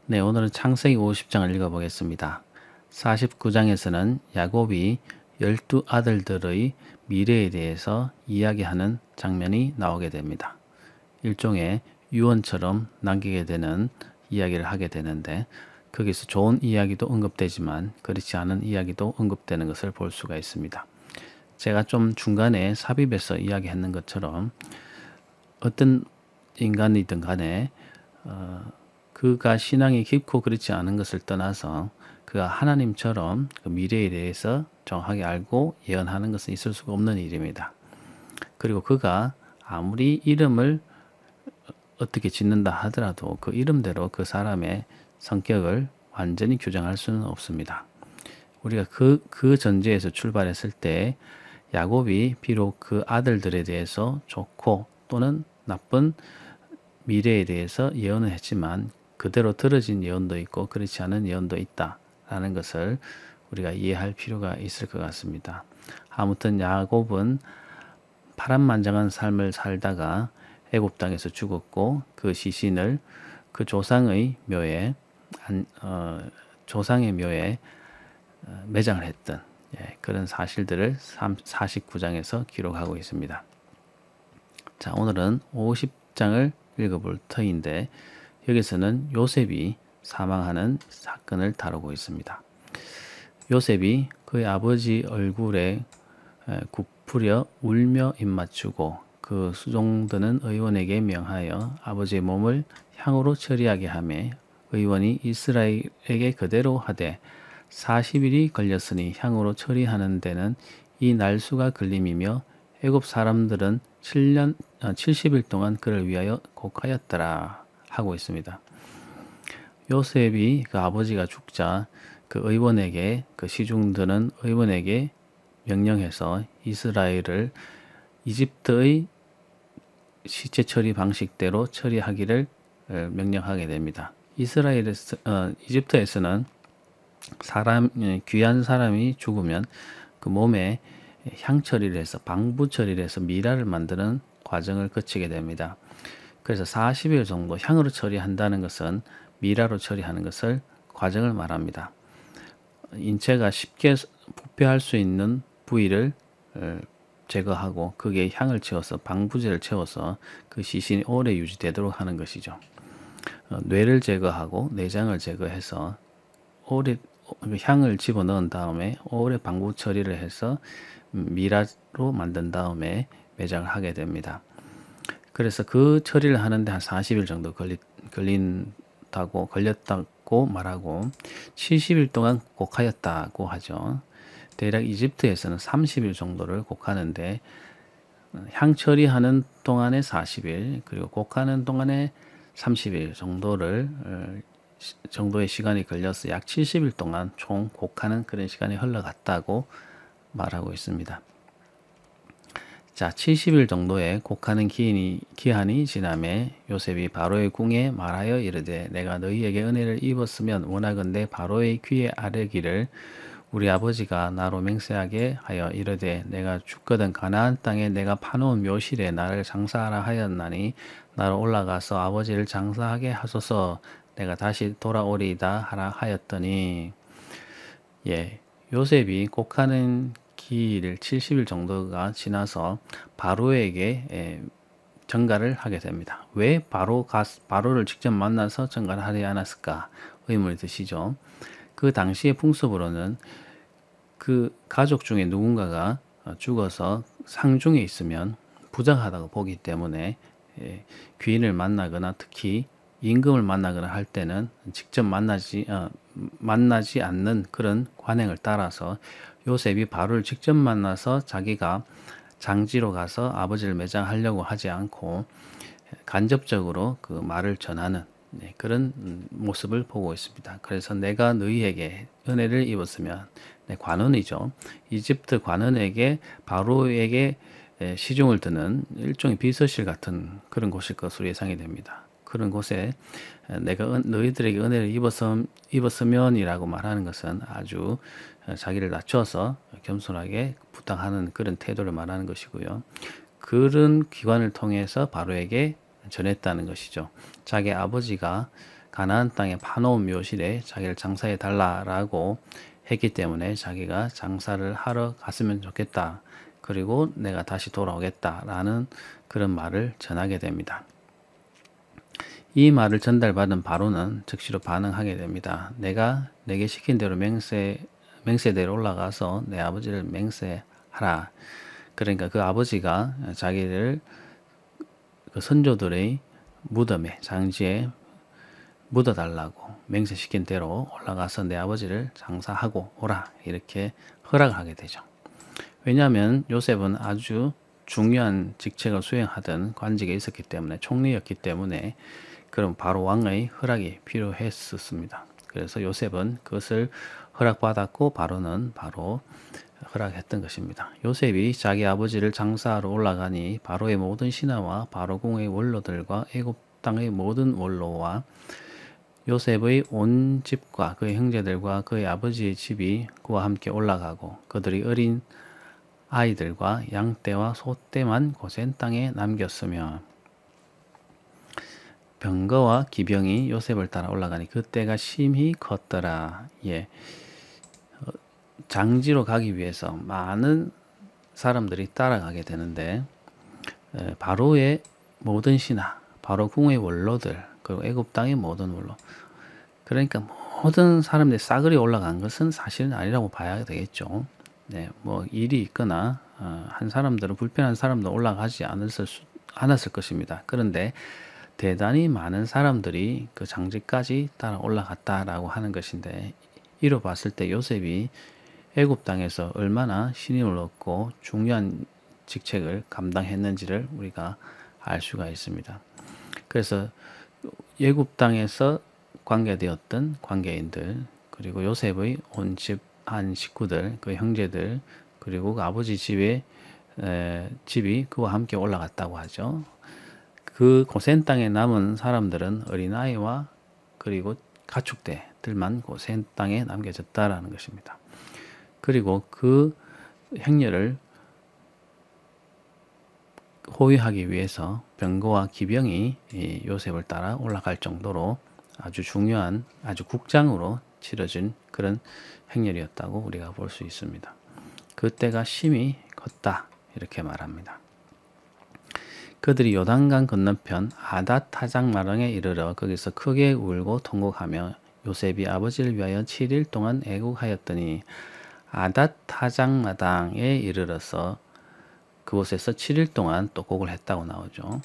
네, 오늘은 창세기 50장을 읽어보겠습니다. 49장에서는 야곱이 12아들들의 미래에 대해서 이야기하는 장면이 나오게 됩니다. 일종의 유언처럼 남기게 되는 이야기를 하게 되는데, 거기서 좋은 이야기도 언급되지만 그렇지 않은 이야기도 언급되는 것을 볼 수가 있습니다. 제가 좀 중간에 삽입해서 이야기했는 것처럼 어떤 인간이든 간에 그가 신앙이 깊고 그렇지 않은 것을 떠나서 그가 하나님처럼 그 미래에 대해서 정확하게 알고 예언하는 것은 있을 수가 없는 일입니다. 그리고 그가 아무리 이름을 어떻게 짓는다 하더라도 그 이름대로 그 사람의 성격을 완전히 규정할 수는 없습니다. 우리가 그 전제에서 출발했을 때 야곱이 비록 그 아들들에 대해서 좋고 또는 나쁜 미래에 대해서 예언을 했지만 그대로 들어진 예언도 있고 그렇지 않은 예언도 있다라는 것을 우리가 이해할 필요가 있을 것 같습니다. 아무튼 야곱은 파란만장한 삶을 살다가 애굽 땅에서 죽었고 그 시신을 그 조상의 묘에 매장을 했던 그런 사실들을 49장에서 기록하고 있습니다. 자, 오늘은 50장을 읽어볼 터인데 여기서는 요셉이 사망하는 사건을 다루고 있습니다. 요셉이 그의 아버지 얼굴에 굽부려 울며 입맞추고 그 수종드는 의원에게 명하여 아버지의 몸을 향으로 처리하게 하며 의원이 이스라엘에게 그대로 하되 40일이 걸렸으니 향으로 처리하는 데는 이 날수가 걸림이며 애굽 사람들은 70일 동안 그를 위하여 곡하였더라 하고 있습니다. 요셉이 그 아버지가 죽자 그 의원에게 그 시중드는 의원에게 명령해서 이스라엘을 이집트의 시체 처리 방식대로 처리하기를 명령하게 됩니다. 이집트에서는 귀한 사람이 죽으면 그 몸에 향 처리를 해서 방부 처리를 해서 미라를 만드는 과정을 거치게 됩니다. 그래서 40일 정도 향으로 처리한다는 것은 미라로 처리하는 것을 과정을 말합니다. 인체가 쉽게 부패할 수 있는 부위를 제거하고 거기에 향을 채워서 방부제를 채워서 그 시신이 오래 유지되도록 하는 것이죠. 뇌를 제거하고 내장을 제거해서 오래 향을 집어넣은 다음에 오래 방부 처리를 해서 미라로 만든 다음에 매장을 하게 됩니다. 그래서 그 처리를 하는데 한 40일 정도 걸렸다고 말하고 70일 동안 곡하였다고 하죠. 대략 이집트에서는 30일 정도를 곡하는데 향 처리하는 동안에 40일 그리고 곡하는 동안에 30일 정도의 시간이 걸려서 약 70일 동안 총 곡하는 그런 시간이 흘러갔다고 말하고 있습니다. 자, 70일 정도의 곡하는 기한이 지남에 요셉이 바로의 궁에 말하여 이르되 내가 너희에게 은혜를 입었으면 원하건대 바로의 귀에 아뢰기를 우리 아버지가 나로 맹세하게 하여 이르되 내가 죽거든 가나안 땅에 내가 파놓은 묘실에 나를 장사하라 하였나니 나로 올라가서 아버지를 장사하게 하소서 내가 다시 돌아오리이다 하라 하였더니 요셉이 곡하는 기일 70일 정도가 지나서 바로에게 전가를 하게 됩니다. 왜 바로를 직접 만나서 전가를 하지 않았을까 의문이 드시죠. 그 당시의 풍습으로는 그 가족 중에 누군가가 죽어서 상중에 있으면 부정하다고 보기 때문에 귀인을 만나거나 특히 임금을 만나거나 할 때는 직접 만나지 않는 그런 관행을 따라서 요셉이 바로를 직접 만나서 자기가 장지로 가서 아버지를 매장하려고 하지 않고 간접적으로 그 말을 전하는 그런 모습을 보고 있습니다. 그래서 내가 너희에게 은혜를 입었으면 관원이죠. 이집트 관원에게 바로에게 시중을 드는 일종의 비서실 같은 그런 곳일 것으로 예상이 됩니다. 그런 곳에 내가 너희들에게 은혜를 입었으면이라고 말하는 것은 아주 자기를 낮춰서 겸손하게 부탁하는 그런 태도를 말하는 것이고요. 그런 기관을 통해서 바로에게 전했다는 것이죠. 자기 아버지가 가나안 땅에 파놓은 묘실에 자기를 장사해 달라라고 했기 때문에 자기가 장사를 하러 갔으면 좋겠다. 그리고 내가 다시 돌아오겠다라는 그런 말을 전하게 됩니다. 이 말을 전달받은 바로는 즉시로 반응하게 됩니다. 내가 내게 시킨 대로 맹세대로 올라가서 내 아버지를 맹세하라. 그러니까 그 아버지가 자기를 그 선조들의 무덤에 장지에 묻어달라고 맹세시킨 대로 올라가서 내 아버지를 장사하고 오라 이렇게 허락을 하게 되죠. 왜냐하면 요셉은 아주 중요한 직책을 수행하던 관직에 있었기 때문에 총리였기 때문에 그럼 바로 왕의 허락이 필요했었습니다. 그래서 요셉은 그것을 허락받았고 바로는 바로 허락했던 것입니다. 요셉이 자기 아버지를 장사하러 올라가니 바로의 모든 신하와 바로궁의 원로들과 애굽 땅의 모든 원로와 요셉의 온 집과 그의 형제들과 그의 아버지의 집이 그와 함께 올라가고 그들이 어린 아이들과 양떼와 소떼만 고센 땅에 남겼으며 병거와 기병이 요셉을 따라 올라가니 그때가 심히 컸더라. 예. 장지로 가기 위해서 많은 사람들이 따라가게 되는데 바로의 모든 신하, 바로 궁의 원로들, 그리고 애굽 땅의 모든 원로. 그러니까 모든 사람들이 싸그리 올라간 것은 사실은 아니라고 봐야 되겠죠. 네, 뭐 일이 있거나 한 사람들은 불편한 사람도 올라가지 않았을 것입니다. 그런데 대단히 많은 사람들이 그 장지까지 따라 올라갔다라고 하는 것인데 이로 봤을 때 요셉이 애굽 땅에서 얼마나 신임을 얻고 중요한 직책을 감당했는지를 우리가 알 수가 있습니다. 그래서 애굽 땅에서 관계되었던 관계인들 그리고 요셉의 온 집 한 식구들, 그 형제들 그리고 그 아버지 집이 그와 함께 올라갔다고 하죠. 그 고센 땅에 남은 사람들은 어린아이와 그리고 가축대들만 고센 땅에 남겨졌다라는 것입니다. 그리고 그 행렬을 호위하기 위해서 병거와 기병이 요셉을 따라 올라갈 정도로 아주 중요한 아주 국장으로 치러진 그런 행렬이었다고 우리가 볼 수 있습니다. 그때가 심히 컸다 이렇게 말합니다. 그들이 요단강 건너편 아닷 타작마당에 이르러 거기서 크게 울고 통곡하며 요셉이 아버지를 위하여 7일 동안 애국하였더니 아닷 타작마당에 이르러서 그곳에서 7일 동안 또 곡을 했다고 나오죠.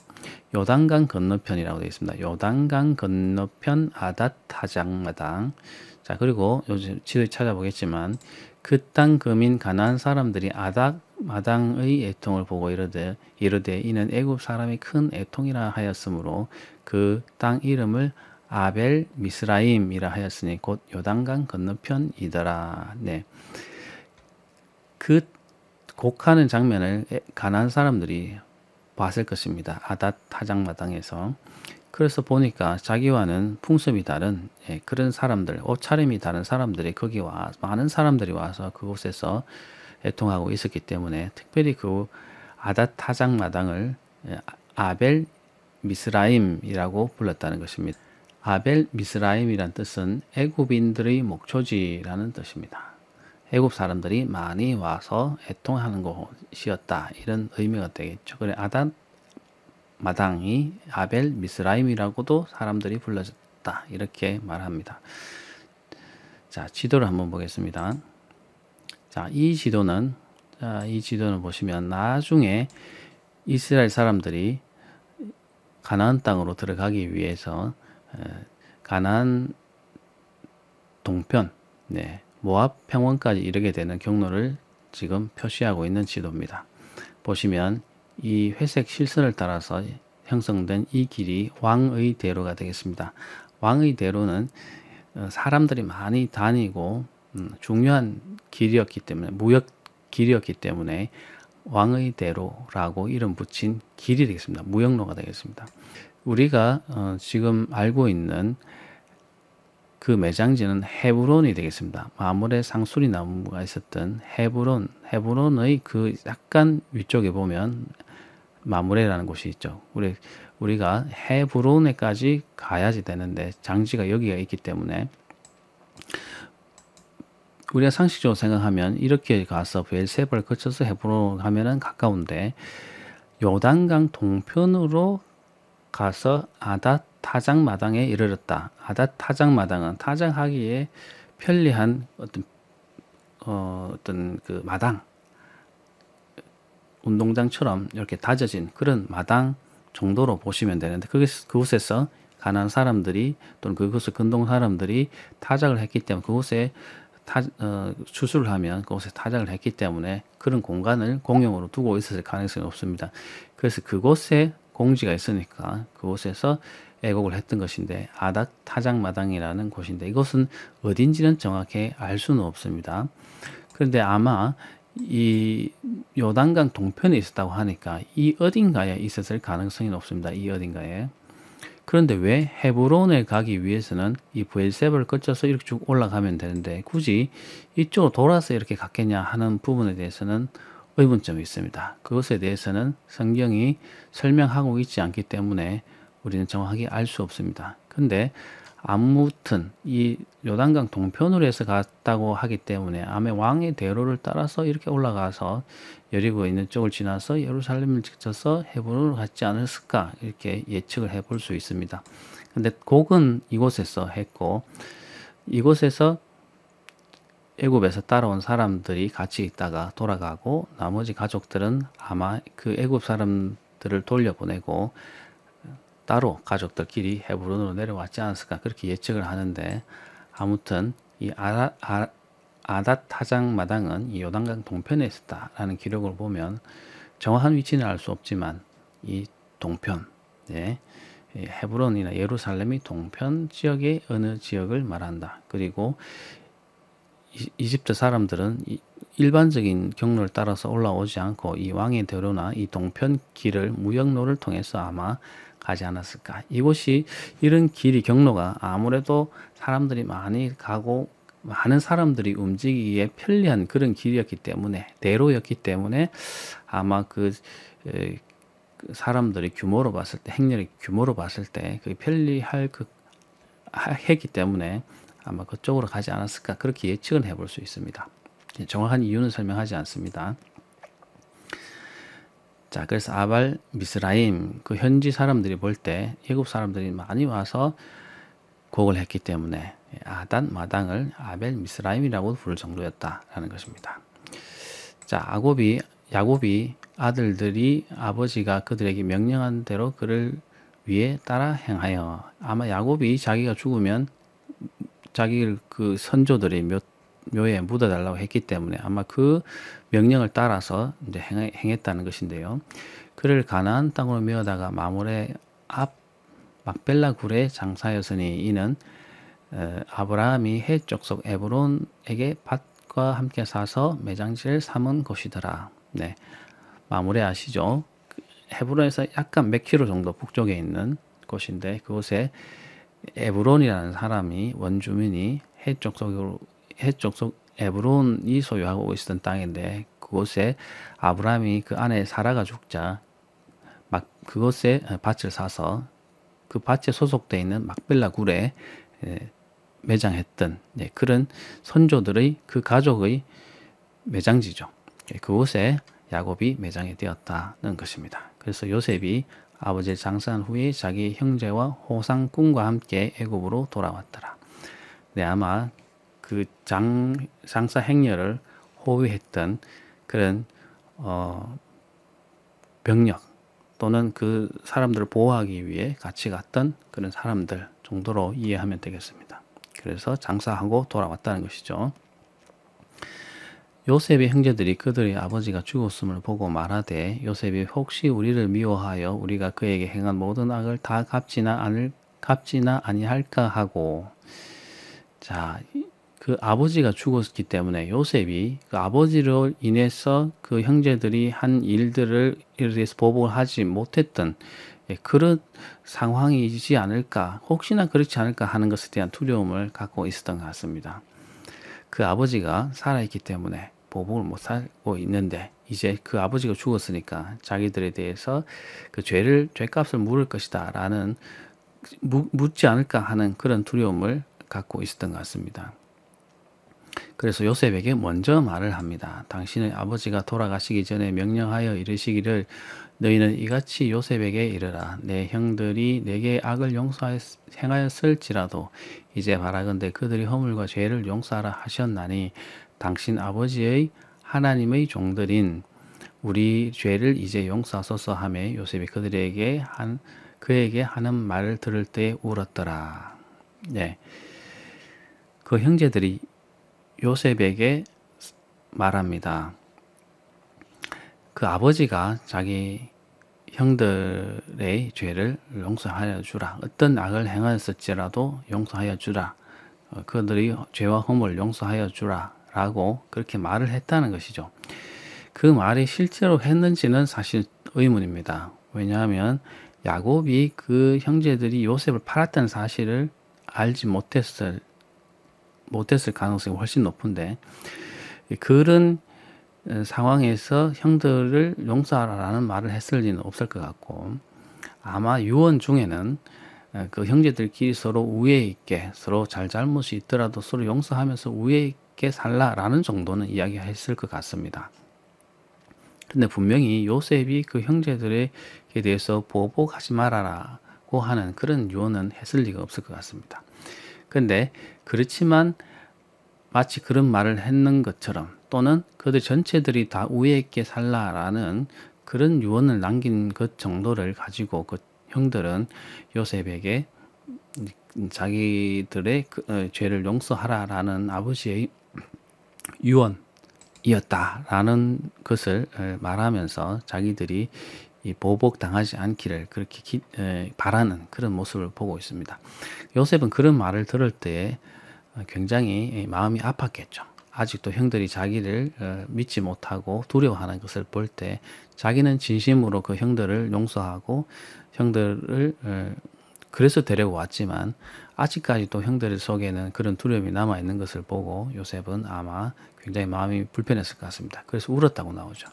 요단강 건너편이라고 되어 있습니다. 요단강 건너편 아닷 타작마당. 자, 그리고 요즘 지도에 찾아보겠지만 그 땅 거민 가나안 사람들이 아닷 마당의 애통을 보고 이르되 이는 애굽 사람이 큰 애통이라 하였으므로 그 땅 이름을 아벨 미스라임이라 하였으니 곧 요단강 건너편이더라. 네. 그 곡하는 장면을 가나안 사람들이 봤을 것입니다. 아닷 타작마당에서. 그래서 보니까 자기와는 풍습이 다른 그런 사람들, 옷차림이 다른 사람들이 거기 많은 사람들이 와서 그곳에서 애통하고 있었기 때문에 특별히 그 아닷 타작마당을 아벨 미스라임이라고 불렀다는 것입니다. 아벨 미스라임이란 뜻은 애굽인들의 목초지라는 뜻입니다. 애굽 사람들이 많이 와서 애통하는 곳이었다 이런 의미가 되겠죠. 그래 아닷 마당이 아벨 미스라임이라고도 사람들이 불러졌다 이렇게 말합니다. 자, 지도를 한번 보겠습니다. 자, 이 지도는 보시면 나중에 이스라엘 사람들이 가나안 땅으로 들어가기 위해서 가나안 동편, 모압 평원까지 이르게 되는 경로를 지금 표시하고 있는 지도입니다. 보시면 이 회색 실선을 따라서 형성된 이 길이 왕의 대로가 되겠습니다. 왕의 대로는 사람들이 많이 다니고 중요한 길이었기 때문에 무역 길이었기 때문에 왕의 대로라고 이름 붙인 길이 되겠습니다. 무역로가 되겠습니다. 우리가 지금 알고 있는 그 매장지는 헤브론이 되겠습니다. 마물의 상수리 나무가 있었던 헤브론의 그 약간 위쪽에 보면 마므레라는 곳이 있죠. 우리 우리가 헤브론에까지 가야지 되는데 장지가 여기가 있기 때문에 우리가 상식적으로 생각하면 이렇게 가서 브엘세바를 거쳐서 헤브론 가면은 가까운데 요단강 동편으로 가서 아닷 타작 마당에 이르렀다. 아닷 타작 마당은 타작하기에 편리한 어떤 그 마당, 운동장처럼 이렇게 다져진 그런 마당 정도로 보시면 되는데 그곳에서 가난한 사람들이 또는 그곳에 근동 사람들이 타작을 했기 때문에 그곳에 추수를 하면 그곳에 타작을 했기 때문에 그런 공간을 공용으로 두고 있었을 가능성이 없습니다. 그래서 그곳에 공지가 있으니까 그곳에서 애곡을 했던 것인데 아닷 타작마당이라는 곳인데 이곳은 어딘지는 정확히 알 수는 없습니다. 그런데 아마 이 요단강 동편에 있었다고 하니까 이 어딘가에 있었을 가능성이 높습니다. 이 어딘가에. 그런데 왜 헤브론에 가기 위해서는 이 브엘세바를 거쳐서 이렇게 쭉 올라가면 되는데 굳이 이쪽으로 돌아서 이렇게 갔겠냐 하는 부분에 대해서는 의문점이 있습니다. 그것에 대해서는 성경이 설명하고 있지 않기 때문에 우리는 정확하게 알 수 없습니다. 근데 아무튼 이 요단강 동편으로 해서 갔다고 하기 때문에 아마 왕의 대로를 따라서 이렇게 올라가서 여리고 있는 쪽을 지나서 예루살렘을 지쳐서 헤브론으로 갔지 않았을까 이렇게 예측을 해볼 수 있습니다. 근데 곡은 이곳에서 했고 이곳에서 애굽에서 따라온 사람들이 같이 있다가 돌아가고 나머지 가족들은 아마 그 애굽 사람들을 돌려보내고 따로 가족들끼리 헤브론으로 내려왔지 않았을까 그렇게 예측을 하는데 아무튼 이 아닷 타작 마당은 이 요단강 동편에 있었다라는 기록을 보면 정확한 위치는 알 수 없지만 이 동편, 헤브론이나 예루살렘이 동편 지역의 어느 지역을 말한다. 그리고 이집트 사람들은 일반적인 경로를 따라서 올라오지 않고 이 왕의 대로나 이 동편 길을 무역로를 통해서 아마 가지 않았을까. 이곳이 이런 길이 경로가 아무래도 사람들이 많이 가고 많은 사람들이 움직이기에 편리한 그런 길이었기 때문에 대로였기 때문에 아마 그 사람들이 규모로 봤을 때 행렬의 규모로 봤을 때 그 편리할 했기 때문에 아마 그쪽으로 가지 않았을까 그렇게 예측은 해볼 수 있습니다. 정확한 이유는 설명하지 않습니다. 자, 그래서 아발 미스라임 그 현지 사람들이 볼 때 애굽 사람들이 많이 와서 곡을 했기 때문에 아닷 마당을 아벨 미스라임이라고 부를 정도였다라는 것입니다. 자, 야곱이 아들들이 아버지가 그들에게 명령한 대로 그를 위해 따라 행하여 아마 야곱이 자기가 죽으면 자기 그 선조들이 묘에 묻어달라고 했기 때문에 아마 그 명령을 따라서 이제 행했다는 것인데요. 그를 가나안 땅으로 메어다가 마므레 앞 막벨라 굴에 장사였으니 이는 아브라함이 헷 족속 에브론에게 밭과 함께 사서 매장지를 삼은 곳이더라. 네, 마므레 아시죠? 헤브론에서 약간 몇 킬로 정도 북쪽에 있는 곳인데 그곳에 에브론이라는 사람이 원주민이 헷 족속 에브론이 소유하고 있었던 땅인데 그곳에 아브라함이 그 아내 사라가 죽자 그곳에 밭을 사서 그 밭에 소속되어 있는 막벨라 굴에 매장했던 그런 선조들의 그 가족의 매장지죠. 그곳에 야곱이 매장이 되었다는 것입니다. 그래서 요셉이 아버지를 장사한 후에 자기 형제와 호상꾼과 함께 애굽으로 돌아왔더라. 네, 아마 그 장사 행렬을 호위했던 그런 병력 또는 그 사람들을 보호하기 위해 같이 갔던 그런 사람들 정도로 이해하면 되겠습니다. 그래서 장사하고 돌아왔다는 것이죠. 요셉의 형제들이 그들의 아버지가 죽었음을 보고 말하되 요셉이 혹시 우리를 미워하여 우리가 그에게 행한 모든 악을 다 갚지나 아니할까 하고 자, 그 아버지가 죽었기 때문에 요셉이 그 아버지로 인해서 그 형제들이 한 일들을 대해서 보복을 하지 못했던 그런 상황이지 않을까 혹시나 그렇지 않을까 하는 것에 대한 두려움을 갖고 있었던 것 같습니다. 그 아버지가 살아있기 때문에 보복을 못하고 있는데 이제 그 아버지가 죽었으니까 자기들에 대해서 그 죄값을 물을 것이다 라는 묻지 않을까 하는 그런 두려움을 갖고 있었던 것 같습니다. 그래서 요셉에게 먼저 말을 합니다. 당신의 아버지가 돌아가시기 전에 명령하여 이르시기를 너희는 이같이 요셉에게 이르라. 내 형들이 내게 악을 행하였을지라도 이제 바라건대 그들이 허물과 죄를 용서하라 하셨나니 당신 아버지의 하나님의 종들인 우리 죄를 이제 용서하소서 하며 요셉이 그에게 하는 말을 들을 때 울었더라. 네. 그 형제들이 요셉에게 말합니다. 그 아버지가 자기 형들의 죄를 용서하여 주라. 어떤 악을 행하였을지라도 용서하여 주라. 그들의 죄와 허물을 용서하여 주라. 라고 그렇게 말을 했다는 것이죠. 그 말이 실제로 했는지는 사실 의문입니다. 왜냐하면 야곱이 그 형제들이 요셉을 팔았다는 사실을 알지 못했을 가능성이 훨씬 높은데 그런 상황에서 형들을 용서하라는 말을 했을 리는 없을 것 같고 아마 유언 중에는 그 형제들끼리 서로 우애 있게 서로 잘못이 있더라도 서로 용서하면서 우애 있게 살라라는 정도는 이야기했을 것 같습니다. 근데 분명히 요셉이 그 형제들에 대해서 보복하지 말아라고 하는 그런 유언은 했을 리가 없을 것 같습니다. 근데 그렇지만 마치 그런 말을 했는 것처럼 또는 그들 전체들이 다 우애 있게 살라라는 그런 유언을 남긴 것 정도를 가지고 그 형들은 요셉에게 자기들의 죄를 용서하라라는 아버지의 유언이었다라는 것을 말하면서 자기들이 보복당하지 않기를 그렇게 바라는 그런 모습을 보고 있습니다. 요셉은 그런 말을 들을 때 굉장히 마음이 아팠겠죠. 아직도 형들이 자기를 믿지 못하고 두려워하는 것을 볼 때 자기는 진심으로 그 형들을 용서하고 형들을 그래서 데려왔지만 아직까지도 형들 속에는 그런 두려움이 남아있는 것을 보고 요셉은 아마 굉장히 마음이 불편했을 것 같습니다. 그래서 울었다고 나오죠.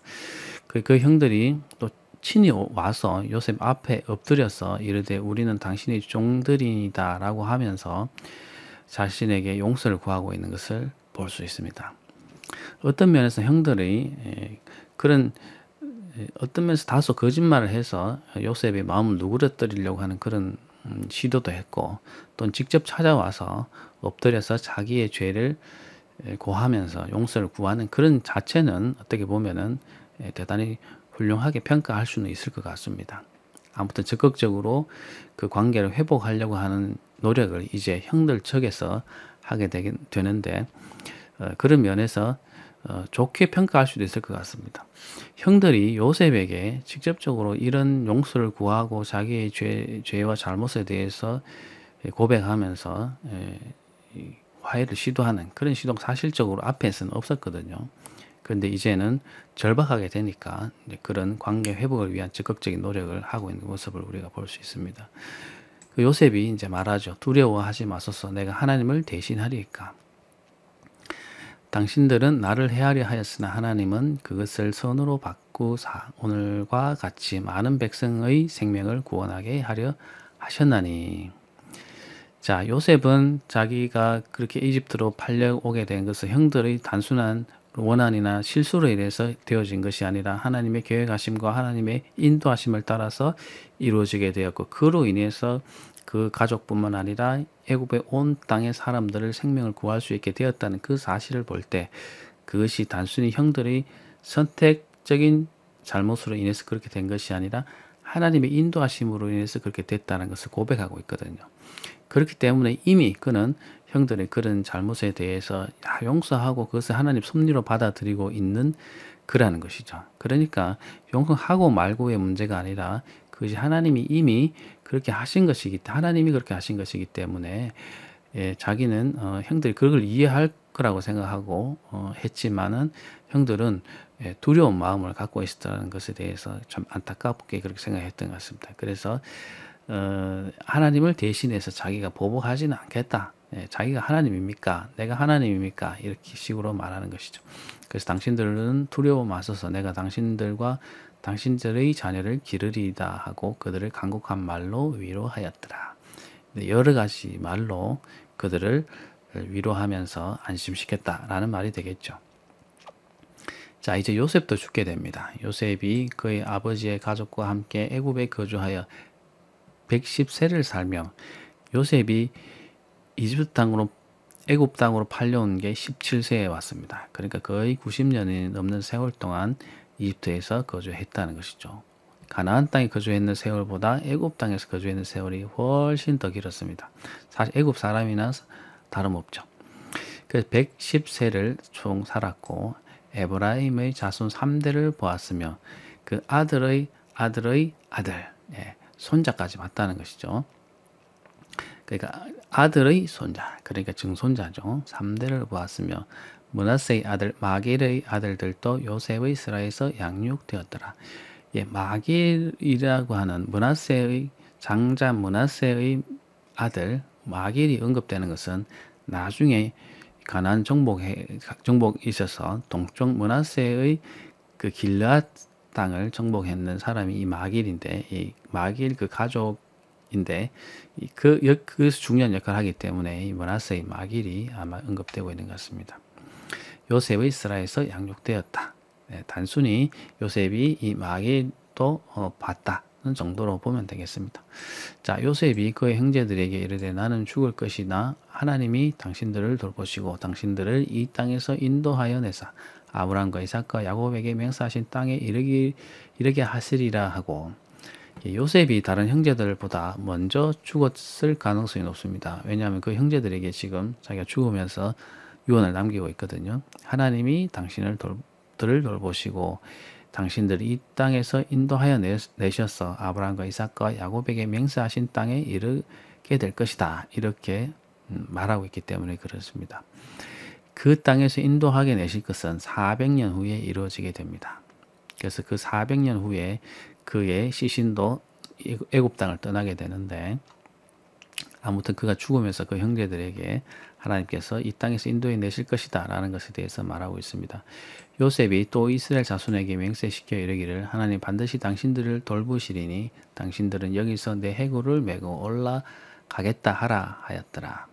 그 형들이 또 친히 와서 요셉 앞에 엎드려서 이르되 우리는 당신의 종들이다 라고 하면서 자신에게 용서를 구하고 있는 것을 볼 수 있습니다. 어떤 면에서 형들이 어떤 면에서 다소 거짓말을 해서 요셉의 마음을 누그러뜨리려고 하는 그런 시도도 했고 또는 직접 찾아와서 엎드려서 자기의 죄를 고하면서 용서를 구하는 그런 자체는 어떻게 보면은 대단히 훌륭하게 평가할 수는 있을 것 같습니다. 아무튼 적극적으로 그 관계를 회복하려고 하는 노력을 이제 형들 측에서 하게 되는데 그런 면에서 좋게 평가할 수도 있을 것 같습니다. 형들이 요셉에게 직접적으로 이런 용서를 구하고 자기의 죄와 잘못에 대해서 고백하면서 화해를 시도하는 그런 시도가 사실적으로 앞에서는 없었거든요. 그런데 이제는 절박하게 되니까 그런 관계 회복을 위한 적극적인 노력을 하고 있는 모습을 우리가 볼 수 있습니다. 그 요셉이 이제 말하죠. 두려워하지 마소서 내가 하나님을 대신하리이까. 당신들은 나를 해하려 하였으나 하나님은 그것을 선으로 바꾸사 오늘과 같이 많은 백성의 생명을 구원하게 하려 하셨나니. 자, 요셉은 자기가 그렇게 이집트로 팔려오게 된 것은 형들의 단순한 원한이나 실수로 인해서 되어진 것이 아니라 하나님의 계획하심과 하나님의 인도하심을 따라서 이루어지게 되었고 그로 인해서 그 가족뿐만 아니라 애굽의 온 땅의 사람들을 생명을 구할 수 있게 되었다는 그 사실을 볼 때 그것이 단순히 형들의 선택적인 잘못으로 인해서 그렇게 된 것이 아니라 하나님의 인도하심으로 인해서 그렇게 됐다는 것을 고백하고 있거든요. 그렇기 때문에 이미 그는 형들의 그런 잘못에 대해서 용서하고 그것을 하나님 섭리로 받아들이고 있는 그라는 것이죠. 그러니까 용서하고 말고의 문제가 아니라 그것이 하나님이 이미 그렇게 하신 것이기 때문에 하나님이 그렇게 하신 것이기 때문에 자기는 형들이 그걸 이해할 거라고 생각하고 했지만은 형들은 두려운 마음을 갖고 있었다는 것에 대해서 참 안타깝게 그렇게 생각했던 것 같습니다. 그래서 하나님을 대신해서 자기가 보복하지는 않겠다. 자기가 하나님입니까? 내가 하나님입니까? 이렇게 식으로 말하는 것이죠. 그래서 당신들은 두려워 마소서 내가 당신들과 당신들의 자녀를 기르리이다 하고 그들을 간곡한 말로 위로하였더라. 여러 가지 말로 그들을 위로하면서 안심시켰다라는 말이 되겠죠. 자, 이제 요셉도 죽게 됩니다. 요셉이 그의 아버지의 가족과 함께 애굽에 거주하여 110세를 살며 요셉이 이집트 땅으로 애굽 땅으로 팔려온 게 17세에 왔습니다. 그러니까 거의 90년이 넘는 세월 동안 이집트에서 거주했다는 것이죠. 가나안 땅에 거주했는 세월보다 애굽 땅에서 거주했는 세월이 훨씬 더 길었습니다. 사실 애굽 사람이나 다름없죠. 그래서 110세를 총 살았고 에브라임의 자손 3대를 보았으며 그 아들의 아들의 아들, 손자까지 봤다는 것이죠. 그러니까 아들의 손자, 그러니까 증손자죠. 3대를 보았으며 므낫세의 아들 마길의 아들들도 요셉의 스라에서 양육되었더라. 마길이라고 하는 므낫세의 장자 므낫세의 아들 마길이 언급되는 것은 나중에 가나안 정복이 있어서 동쪽 므낫세의 그 길앗 땅을 정복했는 사람이 이 마길인데, 이 마길 그 가족인데 그 중요한 역할을 하기 때문에 이 므낫세의 마길이 아마 언급되고 있는 것 같습니다. 요셉의 스라에서 양육되었다. 단순히 요셉이 이 마길도 봤다는 정도로 보면 되겠습니다. 자, 요셉이 그의 형제들에게 이르되 나는 죽을 것이나 하나님이 당신들을 돌보시고 당신들을 이 땅에서 인도하여 내사 아브라함과 이삭과 야곱에게 맹세하신 땅에 이르게 하시리라 하고, 요셉이 다른 형제들보다 먼저 죽었을 가능성이 높습니다. 왜냐하면 그 형제들에게 지금 자기가 죽으면서 유언을 남기고 있거든요. 하나님이 당신들을 돌보시고 당신들이 이 땅에서 인도하여 내셔서 아브라함과 이삭과 야곱에게 맹세하신 땅에 이르게 될 것이다. 이렇게 말하고 있기 때문에 그렇습니다. 그 땅에서 인도하게 내실 것은 400년 후에 이루어지게 됩니다. 그래서 그 400년 후에 그의 시신도 애굽 땅을 떠나게 되는데, 아무튼 그가 죽으면서 그 형제들에게 하나님께서 이 땅에서 인도해 내실 것이다 라는 것에 대해서 말하고 있습니다. 요셉이 또 이스라엘 자손에게 맹세시켜 이르기를 하나님 반드시 당신들을 돌보시리니 당신들은 여기서 내 해골을 메고 올라가겠다 하라 하였더라.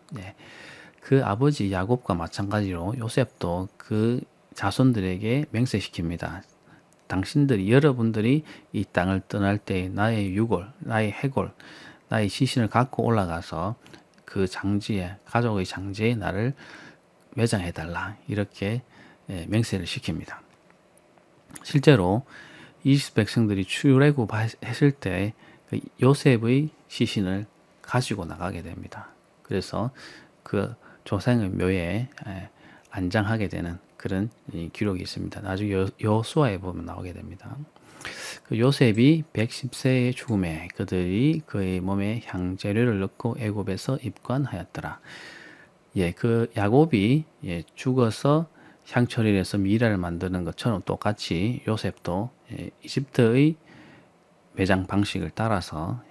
그 아버지 야곱과 마찬가지로 요셉도 그 자손들에게 맹세시킵니다. 당신들이, 여러분들이 이 땅을 떠날 때 나의 유골, 나의 해골, 나의 시신을 갖고 올라가서 그 장지에, 가족의 장지에 나를 매장해달라. 이렇게 맹세를 시킵니다. 실제로 이집트 백성들이 출애굽했을 때 그 요셉의 시신을 가지고 나가게 됩니다. 그래서 그 조상의 묘에 안장하게 되는 그런 기록이 있습니다. 나중에 여호수아에 보면 나오게 됩니다. 그 요셉이 110세의 죽음에 그들이 그의 몸에 향재료를 넣고 애굽에서 입관하였더라. 그 야곱이 죽어서 향처리를 해서 미라를 만드는 것처럼 똑같이 요셉도 이집트의 매장 방식을 따라서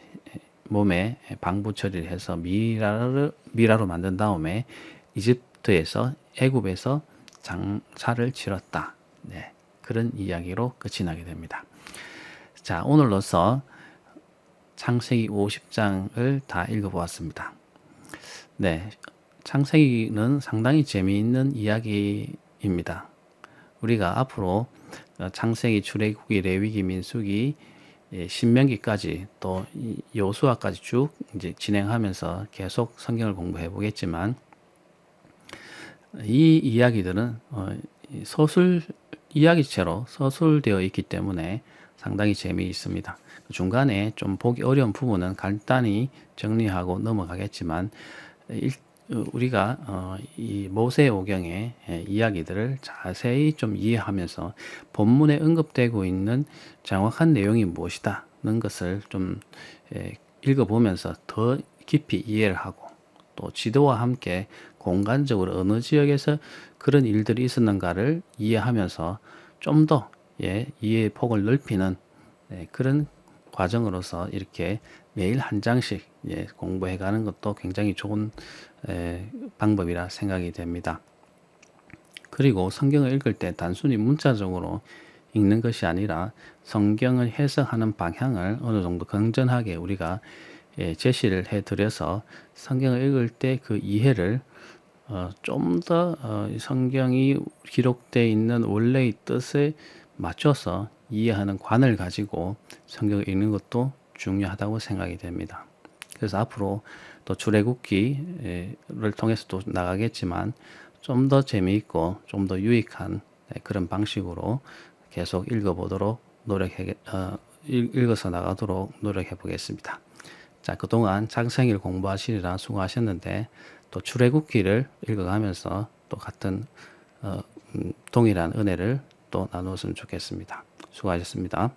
몸에 방부 처리를 해서 미라로 만든 다음에 이집트에서 애굽에서 장사를 치렀다. 그런 이야기로 끝이 나게 됩니다. 자, 오늘로서 창세기 50장을 다 읽어보았습니다. 창세기는 상당히 재미있는 이야기입니다. 우리가 앞으로 창세기, 출애굽기, 레위기, 민수기, 신명기까지 또 여호수아까지 쭉 이제 진행하면서 계속 성경을 공부해 보겠지만, 이 이야기들은 서술 이야기처럼 서술되어 있기 때문에 상당히 재미있습니다. 중간에 좀 보기 어려운 부분은 간단히 정리하고 넘어가겠지만, 우리가 이 모세오경의 이야기들을 자세히 좀 이해하면서 본문에 언급되고 있는 정확한 내용이 무엇이다는 것을 좀 읽어보면서 더 깊이 이해를 하고, 또 지도와 함께 공간적으로 어느 지역에서 그런 일들이 있었는가를 이해하면서 좀 더 이해의 폭을 넓히는 그런 과정으로서 이렇게 매일 한 장씩 공부해 가는 것도 굉장히 좋은 방법이라 생각이 됩니다. 그리고 성경을 읽을 때 단순히 문자적으로 읽는 것이 아니라 성경을 해석하는 방향을 어느 정도 건전하게 우리가 제시를 해 드려서 성경을 읽을 때 그 이해를 좀 더 성경이 기록되어 있는 원래의 뜻에 맞춰서 이해하는 관을 가지고 성경을 읽는 것도 중요하다고 생각이 됩니다. 그래서 앞으로 또 출애굽기를 통해서 또 나가겠지만 좀 더 재미있고 좀 더 유익한 그런 방식으로 계속 읽어보도록 읽어서 나가도록 노력해 보겠습니다. 자, 그동안 창세기를 공부하시느라 수고하셨는데 또 출애굽기를 읽어가면서 또 같은 동일한 은혜를 또 나누었으면 좋겠습니다. 수고하셨습니다.